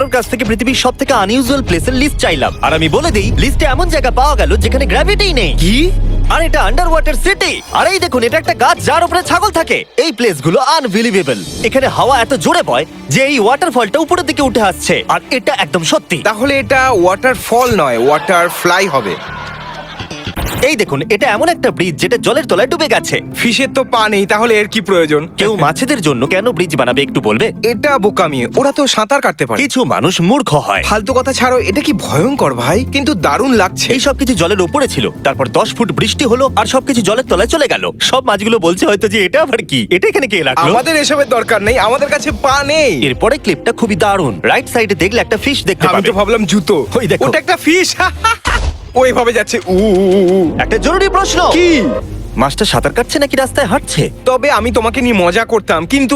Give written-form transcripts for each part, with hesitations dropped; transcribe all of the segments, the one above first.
কারোর কাছ থেকে পৃথিবীর সবথেকে আনইউজুয়াল প্লেসের লিস্ট চাইলাম, আর আমি বলে দিই লিস্টে এমন জায়গা পাওয়া গেল যেখানে গ্র্যাভিটিই নেই। কি? আর এটা আন্ডার ওয়াটার সিটি। আর এই দেখুন, এটা একটা গাছ যার উপরে ছাগল থাকে। এই প্লেসগুলো আনবিলিভেবল। এখানে হাওয়া এত জোরে বয় যে এই ওয়াটারফলটা উপরের দিকে উঠে আসছে, আর এটা একদম সত্যি। তাহলে এটা ওয়াটারফল নয়, ওয়াটার ফ্লাই হবে। এই দেখুন, এটা এমন একটা ব্রিজ যেটা জলের তলায় ডুবে গেছে। ফিশের তো পা নেই, তাহলে এর কি প্রয়োজন? কেউ মাছেদের জন্য কেন ব্রিজ বানাবে একটু বলবে? এটা বোকামি, ওরা তো সাঁতার কাটতে পারে। কিছু মানুষ মূর্খ হয়। ফালতু কথা ছাড়ো, এটা কি ভয়ঙ্কর ভাই, কিন্তু দারুণ লাগছে। এই সবকিছু জলের উপরে ছিল, তারপর 10 ফুট বৃষ্টি হলো আর সবকিছু জলের তলায় চলে গেল। সব মাছগুলো বলছে হয়তো যে এটা আবার কি, এটা এখানে কে রাখলো। আমাদের এসবের দরকার নেই, আমাদের কাছে পা নেই। এরপরে ক্লিপটা খুবই দারুণ। রাইট সাইডে দেখলে একটা ফিশ দেখতে আমি পাবে। তো ভাবলাম জুতো। ওই দেখো। ওটা একটা ফিশ। ওইভাবে যাচ্ছে। একটা জরুরি প্রশ্ন, কি? মাছটা সাঁতার কাটছে নাকি রাস্তায় হাঁটছে? তবে আমি তোমাকে নিয়ে মজা করতাম, কিন্তু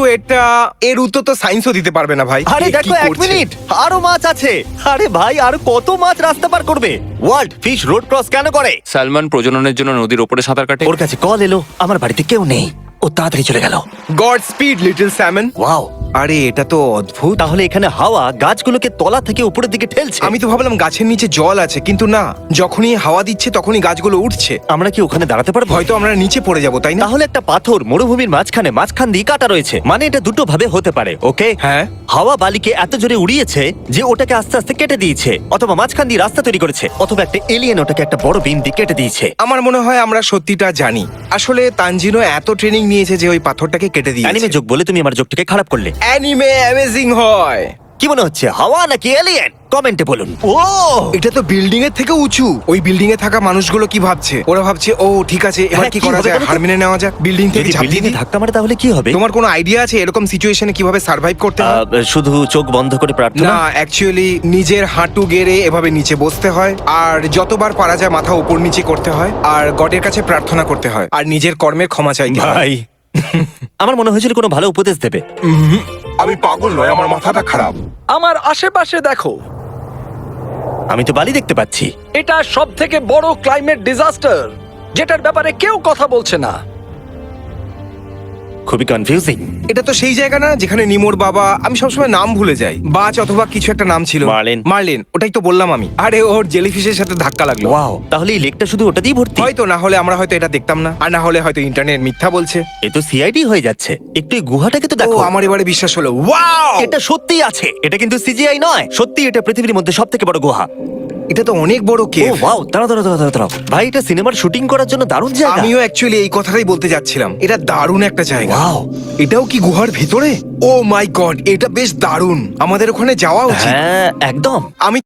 এর উত্তর তো সায়েন্সও দিতে পারবে না ভাই। আরে এ কি দেখো, 1 করছে? মিনিট, আরো মাছ আছে। আরে ভাই, আরো কত মাছ রাস্তা পার করবে? ওয়ার্ল্ড ফিশ রোড ক্রস কেন করে? স্যালমন প্রজননের জন্য নদীর ওপরে সাঁতার কাটে। ওর কাছে কল এলো, আমার বাড়িতে কেউ নেই, ও তাড়াতাড়ি চলে গেল। God speed little salmon. Wow, আরে এটা তো অদ্ভুত। তাহলে এখানে হাওয়া গাছগুলোকে তলা থেকে উপরের দিকে ঠেলছে। আমি তো ভাবলাম গাছের নিচে জল আছে, কিন্তু না, যখনই হাওয়া দিচ্ছে তখনই গাছগুলো উঠছে। আমরা কি ওখানে দাঁড়াতে পারবো? হয়তো আমরা নিচে পড়ে যাব, তাই না? তাহলে একটা পাথর মরুভূমির মাঝখান দিয়ে কাটা রয়েছে, মানে এটা দুটো ভাবে হতে পারে। ওকে, হ্যাঁ। হাওয়া বালিকে এত জোরে উড়িয়েছে যে ওটাকে আস্তে আস্তে কেটে দিয়েছে, অথবা মাঝখান দিয়ে রাস্তা তৈরি করেছে, অথবা একটা এলিয়েন ওটাকে একটা বড় বিম দিয়ে কেটে দিয়েছে। আমার মনে হয় আমরা সত্যিটা জানি। আসলে তানজিনো এত ট্রেনিং নিয়েছে যে ওই পাথরটাকে কেটে অ্যানিমে দিয়েছে। যোগ বলে তুমি আমার যোগটাকে খারাপ করলে। অ্যানিমে অ্যামেজিং হয়। কি মনে হচ্ছে, হাওয়া নাকি এলিয়েন? কমেন্টে বলুন। ও, এটা তো বিল্ডিং এর থেকে উঁচু। ওই বিল্ডিং এ থাকা মানুষগুলো কি ভাবছে? ওরা ভাবছে, ও ঠিক আছে, এবার হ্যাঁ, কি কি করা হবে যায়? বলো তো? হার মেনে নেওয়া যাক, বিল্ডিং থেকে যদি ঝাঁপ বিল্ডিং দিয়ে এ দিই। ধাক্কা মারে তাহলে কি হবে? তোমার কোনো আইডিয়া আছে এরকম সিচুয়েশনে কিভাবে সার্ভাইভ করতে হয়? শুধু চোখ বন্ধ করে প্রার্থনা। না, অ্যাকচুয়ালি নিজের হাঁটু গেড়ে এভাবে নিচে বসতে হয়, আর যতবার পারা যায় মাথা উপর নিচে করতে হয়, আর গডের কাছে প্রার্থনা করতে হয়, আর নিজের কর্মের ক্ষমা চাইতে হয়। ভাই, আমার মনে হয়েছিল কোনো ভালো উপদেশ দেবে। আমি পাগল নয়, আমার মাথাটা খারাপ। আমার আশেপাশে দেখো, আমি তো বালি দেখতে পাচ্ছি। এটা সব থেকে বড় ক্লাইমেট ডিজাস্টার যেটার ব্যাপারে কেউ কথা বলছে না। খুবই কনফিউজিং। এটা তো সেই জায়গা না যেখানে নিমোর বাবা, আমি সবসময় নাম ভুলে যাই, বাজ অথবা কিছু একটা নাম ছিল। মার্লিন। মার্লিন, ওটাই তো বললাম আমি। আরে ওর জেলিফিশের সাথে ধাক্কা লাগলো। ওয়াও, তাহলে এই লেকটা শুধু ওটা দিয়ে ভর্তি? হয়তো, না হলে আমরা হয়তো এটা দেখতাম না, আর না হলে হয়তো ইন্টারনেট মিথ্যা বলছে। এ তো সিআইডি হয়ে যাচ্ছে। একটু এই গুহাটাকে তো ও, দেখো। আমার এবারে বিশ্বাস হলো। ওয়াও, এটা সত্যিই আছে, এটা কিন্তু সিজিআই নয়, সত্যি এটা পৃথিবীর মধ্যে সবথেকে বড় গুহা। এটা তো অনেক বড় ও কেভ। ওয়াও, দাঁড়াও। ভাই, এটা সিনেমার শুটিং করার জন্য দারুণ জায়গা। আমিও অ্যাকচুয়ালি এই কথাটাই বলতে যাচ্ছিলাম, এটা দারুণ একটা জায়গা। ওয়াও। এটাও কি গুহার ভিতরে? ও মাই গড, এটা বেশ দারুণ। আমাদের ওখানে যাওয়া উচিত। হ্যাঁ, একদম। আমি